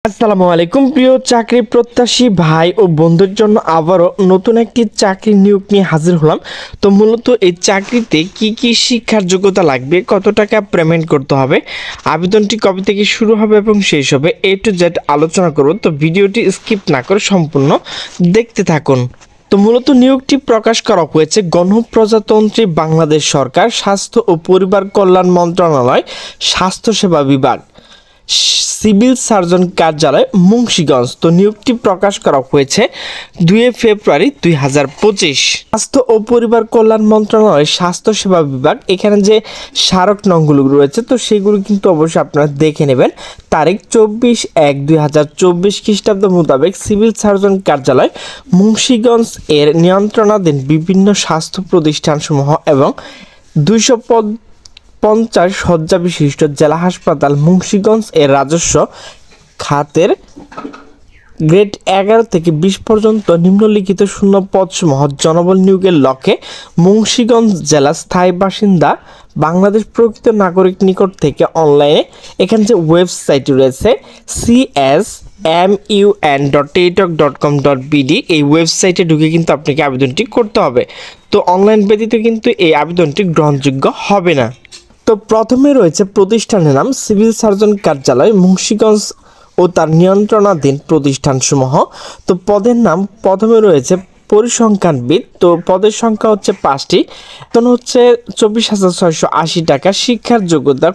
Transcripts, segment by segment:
আসসালামু আলাইকুম প্রিয় চাকরি প্রত্যাশী ভাই ও বন্ধুদের জন্য আবারও নতুন একটি চাকরি নিয়োগ নিয়ে হাজির হলাম। তো মূলত এই চাকরিতে কি কি শিক্ষার যোগ্যতা লাগবে, কত টাকা পেমেন্ট করতে হবে, আবেদনটি কবে থেকে শুরু হবে এবং শেষ হবে, A to Z আলোচনা করব। তো ভিডিওটি স্কিপ না করে সম্পূর্ণ দেখতে থাকুন। তো মূলত নিয়োগটি প্রকাশ করা হয়েছে গণপ্রজাতন্ত্রী বাংলাদেশ সরকার, স্বাস্থ্য ও পরিবার কল্যাণ মন্ত্রণালয়, স্বাস্থ্যসেবা বিভাগ, সিভিল সার্জন কার্যালয়, মুন্সিগঞ্জ। তো নিয়োগটি প্রকাশ করা হয়েছে 2 ফেব্রুয়ারি 2025। স্বাস্থ্য ও পরিবার কল্যাণ মন্ত্রণালয়, স্বাস্থ্যসেবা বিভাগ, এখানে যে স্মারক নংগুলো রয়েছে তো সেগুলো কিন্তু অবশ্যই আপনারা দেখে নেবেন। তারিখ 24/1/2024 খ্রিস্টাব্দ মোতাবেক সিভিল সার্জন কার্যালয়, মুন্সিগঞ্জ এর নিয়ন্ত্রণাধীন বিভিন্ন স্বাস্থ্য প্রতিষ্ঠানসমূহ এবং 250 শয্যা বিশিষ্ট জেলা হাসপাতাল মুন্সিগঞ্জ এর রাজস্ব খাতের গ্রেড 11 থেকে 20 পর্যন্ত নিম্নলিখিত শূন্য পদসমূহ জনবল নিয়োগের লক্ষ্যে মুন্সিগঞ্জ জেলা স্থায়ী বাসিন্দা বাংলাদেশ প্রকৃত নাগরিক নিকট থেকে অনলাইনে এখানে যে ওয়েবসাইটটি রয়েছে csmun.tok.com.bd এই ওয়েবসাইটে ঢুকে কিন্তু আপনাকে আবেদনটি করতে হবে। তো অনলাইন ব্যতীত কিন্তু এই আবেদনটি গ্রহণযোগ্য হবে না। তো প্রথমে রয়েছে প্রতিষ্ঠানের নাম সিভিল সার্জন কার্যালয় মুন্সিগঞ্জ ও তার নিয়ন্ত্রণাধীন প্রতিষ্ঠানসমূহ। তো পদের নাম প্রথমে রয়েছে পরিসংখ্যানবিদ। তো পদের সংখ্যা হচ্ছে 5টি, বেতন হচ্ছে 24,680 টাকা। শিক্ষার যোগ্যতা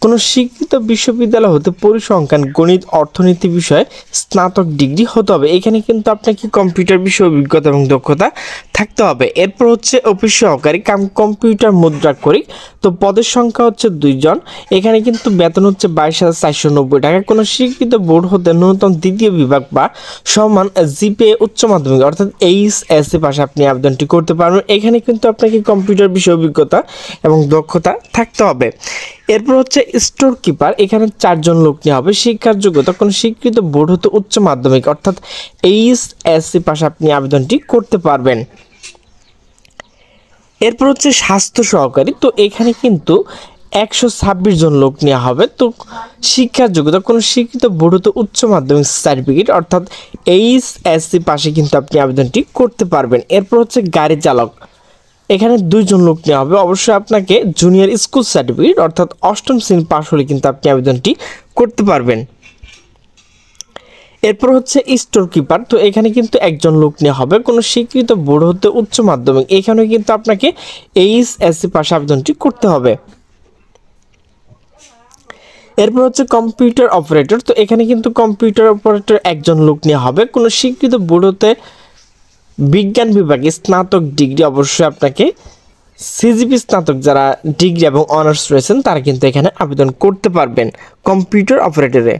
কোনো স্বীকৃত বিশ্ববিদ্যালয় হতে পরিসংখ্যান, গণিত, অর্থনীতি বিষয়ে স্নাতক ডিগ্রি হতে হবে। এখানে কিন্তু আপনাকে কম্পিউটার বিষয়ে অভিজ্ঞতা এবং দক্ষতা থাকতে হবে। এরপর হচ্ছে অফিস সহকারী কাম কম্পিউটার মুদ্রাক্ষরিক। তো পদের সংখ্যা হচ্ছে 2 জন। এখানে কিন্তু বেতন হচ্ছে 22,490 টাকা। কোনো স্বীকৃত বোর্ড হতে ন্যূনতম দ্বিতীয় বিভাগ বা সমান জিপিএ উচ্চ মাধ্যমিক অর্থাৎ এইচএসসি পাশে আপনি আবেদনটি করতে পারবেন। এখানে কিন্তু আপনাকে কম্পিউটার বিষয়ে অভিজ্ঞতা এবং দক্ষতা থাকতে হবে। এরপর হচ্ছে স্টোর কিপার, এখানে 4 জন লোক নেওয়া হবে। শিক্ষার যোগ্যতা কোনো স্বীকৃত বোর্ড হতে উচ্চ মাধ্যমিক অর্থাৎ এইচএসসি পাশে আপনি আবেদনটি করতে পারবেন। এরপর হচ্ছে স্বাস্থ্য সহকারী। তো এখানে কিন্তু 126 জন লোক নেওয়া হবে। তো শিক্ষার যোগ্যতা কোনো স্বীকৃত বোর্ড হতে উচ্চ মাধ্যমিক সার্টিফিকেট অর্থাৎ এইচএসসি পাশে কিন্তু আপনি আবেদনটি করতে পারবেন। এরপর হচ্ছে গাড়ি চালক, এখানে 2 জন লোক নেওয়া হবে। অবশ্যই আপনাকে জুনিয়র স্কুল সার্টিফিকেট অর্থাৎ 8ম শ্রেণী পাশ হলে কিন্তু আপনি আবেদনটি করতে পারবেন। এরপর হচ্ছে স্টোর কিপার। তো এখানে কিন্তু 1 জন লোক নেওয়া হবে। কোনো স্বীকৃত বোর্ড হতে উচ্চ মাধ্যমিক, এখানে কিন্তু আপনাকে এইচএসসি পাশে আবেদনটি করতে হবে। এরপর হচ্ছে কম্পিউটার অপারেটর। তো এখানে কিন্তু কম্পিউটার অপারেটর 1 জন লোক নেওয়া হবে। কোনো স্বীকৃত বোর্ড হতে বিজ্ঞান বিভাগে স্নাতক ডিগ্রি, অবশ্যই আপনাকে সিজিপি স্নাতক যারা ডিগ্রি এবং অনার্স রয়েছেন তারা কিন্তু এখানে আবেদন করতে পারবেন কম্পিউটার অপারেটরে।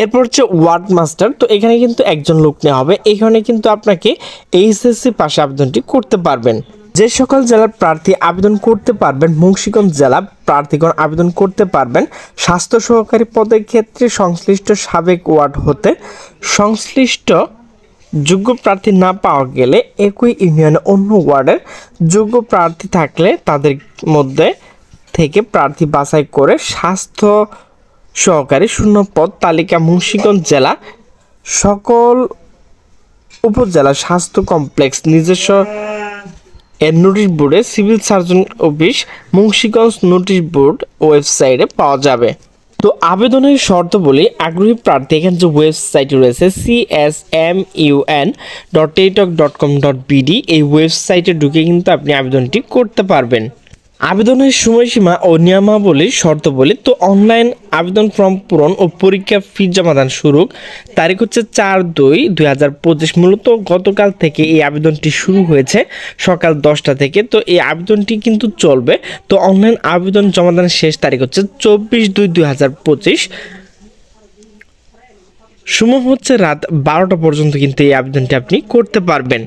এরপর হচ্ছে ওয়ার্ড মাস্টার। তো এখানে কিন্তু 1 জন লোক নেওয়া হবে। এখানে কিন্তু আপনাকে এইচএসসি পাশে আবেদনটি করতে পারবেন। যে সকল জেলার প্রার্থী আবেদন করতে পারবেন, মুন্সিগঞ্জ জেলা প্রার্থীগণ আবেদন করতে পারবেন স্বাস্থ্য সহকারী পদের ক্ষেত্রে সংশ্লিষ্ট সাবেক ওয়ার্ড হতে সংশ্লিষ্ট যোগ্য প্রার্থী না পাওয়া গেলে একই ইউনিয়নে অন্য ওয়ার্ডের যোগ্য প্রার্থী থাকলে তাদের মধ্যে থেকে প্রার্থী বাছাই করে স্বাস্থ্য সহকারী শূন্য পদ তালিকা মুন্সিগঞ্জ জেলা সকল উপজেলা স্বাস্থ্য কমপ্লেক্স নিজস্ব এর নোটিশ বোর্ডে civil surgeon office Munshiganj notice board ওয়েবসাইটে পাওয়া যাবে। তো আবেদনের শর্ত বলি, আগ্রহী প্রার্থী এখানে যে ওয়েবসাইট রয়েছে csmun.tok.com.bd এই ওয়েবসাইটে ঢুকে কিন্তু আপনি আবেদনটি করতে পারবেন। আবেদনের সময়সীমা ও নিয়মাবলী শর্তাবলী। তো অনলাইন আবেদন ফর্ম পূরণ ও পরীক্ষা ফি জমাদান শুরু তারিখ হচ্ছে 4/2/2025। মূলত গতকাল থেকে এই আবেদনটি শুরু হয়েছে সকাল 10টা থেকে। তো এই আবেদনটি কিন্তু চলবে। তো অনলাইন আবেদন জমাদানের শেষ তারিখ হচ্ছে 24/2/2025 সময় হচ্ছে রাত 12টা পর্যন্ত কিন্তু এই আবেদনটি আপনি করতে পারবেন।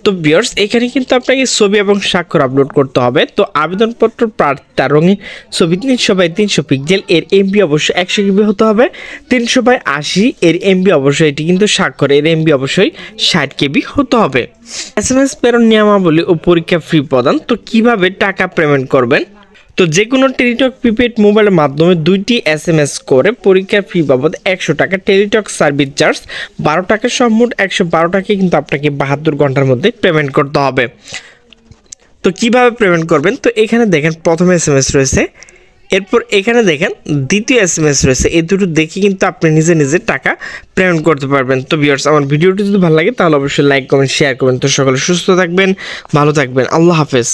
তো ভিউয়ার্স, এখানে কিন্তু আপনাকে ছবি এবং স্বাক্ষর আপলোড করতে হবে। তো আবেদনপত্র প্রার্থী রঙিন ছবি 300x300 পিক্সেল, এর এমবি অবশ্যই 100 GB হতে হবে। 300x80 এর এমবি অবশ্যই, এটি কিন্তু স্বাক্ষর, এর এমবি অবশ্যই 60 KB হতে হবে। SMS প্রেরণ নিয়মাবলী ও পরীক্ষা ফি প্রদান। তো কিভাবে টাকা পেমেন্ট করবেন, তো তো যে কোনো টেলিটক প্রিপেড মোবাইলের মাধ্যমে 2টি SMS করে পরীক্ষার ফি বাবদ 100 টাকা, টেলিটক সার্ভিস চার্জ 12 টাকা, মোট 112 টাকা কিন্তু আপনাকে 72 ঘন্টার মধ্যে পেমেন্ট করতে হবে। তো কিভাবে পেমেন্ট করবেন, তো এখানে দেখেন প্রথম SMS রয়েছে, এরপর এখানে দেখেন দ্বিতীয় SMS রয়েছে, এই দুটো দেখে কিন্তু আপনি নিজে নিজে টাকা পেমেন্ট করতে পারবেন। তো ভিউয়ার্স, আমার ভিডিওটি যদি ভালো লাগে তাহলে অবশ্যই লাইক কমেন্ট শেয়ার করবেন। তো সকলে সুস্থ থাকবেন, ভালো থাকবেন, আল্লাহ হাফেজ।